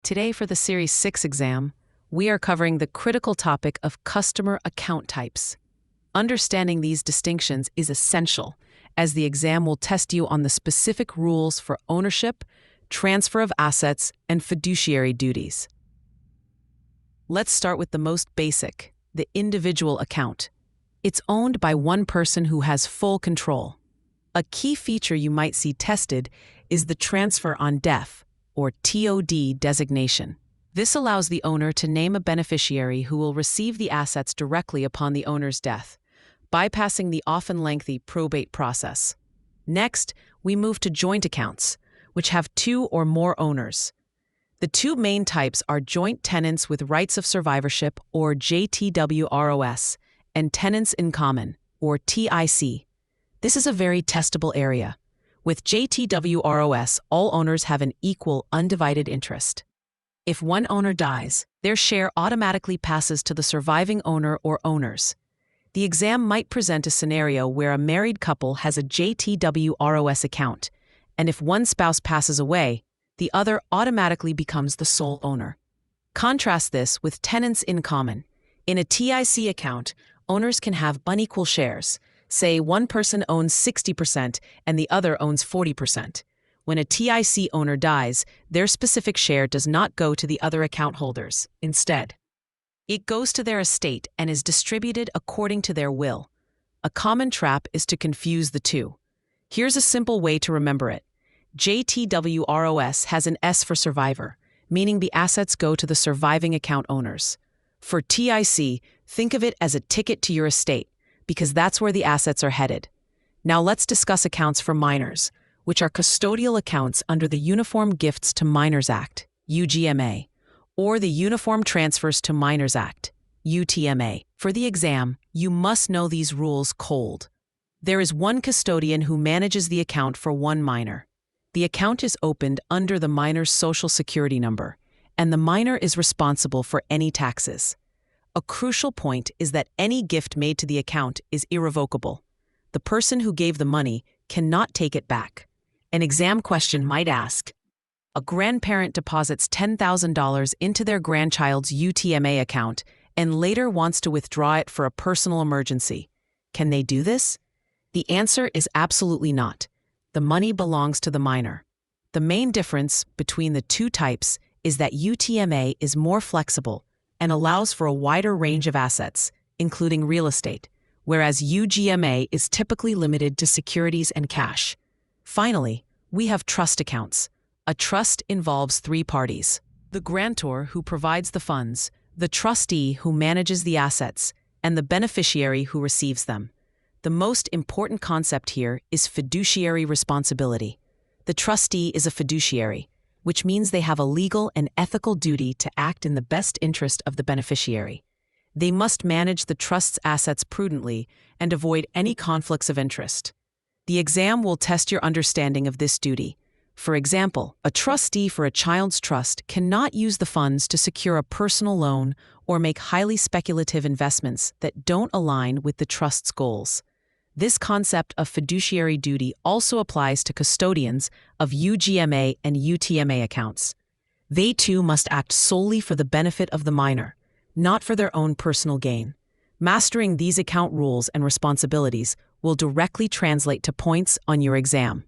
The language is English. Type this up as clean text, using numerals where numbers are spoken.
Today for the Series 6 exam, we are covering the critical topic of customer account types. Understanding these distinctions is essential, as the exam will test you on the specific rules for ownership, transfer of assets, and fiduciary duties. Let's start with the most basic, the individual account. It's owned by one person who has full control. A key feature you might see tested is the transfer on death, or TOD designation. This allows the owner to name a beneficiary who will receive the assets directly upon the owner's death, bypassing the often lengthy probate process. Next, we move to joint accounts, which have two or more owners. The two main types are joint tenants with rights of survivorship, or JTWROS, and tenants in common, or TIC. This is a very testable area. With JTWROS, all owners have an equal, undivided interest. If one owner dies, their share automatically passes to the surviving owner or owners. The exam might present a scenario where a married couple has a JTWROS account, and if one spouse passes away, the other automatically becomes the sole owner. Contrast this with tenants in common. In a TIC account, owners can have unequal shares. Say one person owns 60% and the other owns 40%. When a TIC owner dies, their specific share does not go to the other account holders. Instead, it goes to their estate and is distributed according to their will. A common trap is to confuse the two. Here's a simple way to remember it. JTWROS has an S for survivor, meaning the assets go to the surviving account owners. For TIC, think of it as a ticket to your estate, because that's where the assets are headed. Now let's discuss accounts for minors, which are custodial accounts under the Uniform Gifts to Minors Act, UGMA, or the Uniform Transfers to Minors Act, UTMA. For the exam, you must know these rules cold. There is one custodian who manages the account for one minor. The account is opened under the minor's social security number, and the minor is responsible for any taxes. A crucial point is that any gift made to the account is irrevocable. The person who gave the money cannot take it back. An exam question might ask, a grandparent deposits $10,000 into their grandchild's UTMA account and later wants to withdraw it for a personal emergency. Can they do this? The answer is absolutely not. The money belongs to the minor. The main difference between the two types is that UTMA is more flexible and allows for a wider range of assets, including real estate, whereas UGMA is typically limited to securities and cash. Finally, we have trust accounts. A trust involves three parties: the grantor who provides the funds, the trustee who manages the assets, and the beneficiary who receives them. The most important concept here is fiduciary responsibility. The trustee is a fiduciary, which means they have a legal and ethical duty to act in the best interest of the beneficiary. They must manage the trust's assets prudently and avoid any conflicts of interest. The exam will test your understanding of this duty. For example, a trustee for a child's trust cannot use the funds to secure a personal loan or make highly speculative investments that don't align with the trust's goals. This concept of fiduciary duty also applies to custodians of UGMA and UTMA accounts. They too must act solely for the benefit of the minor, not for their own personal gain. Mastering these account rules and responsibilities will directly translate to points on your exam.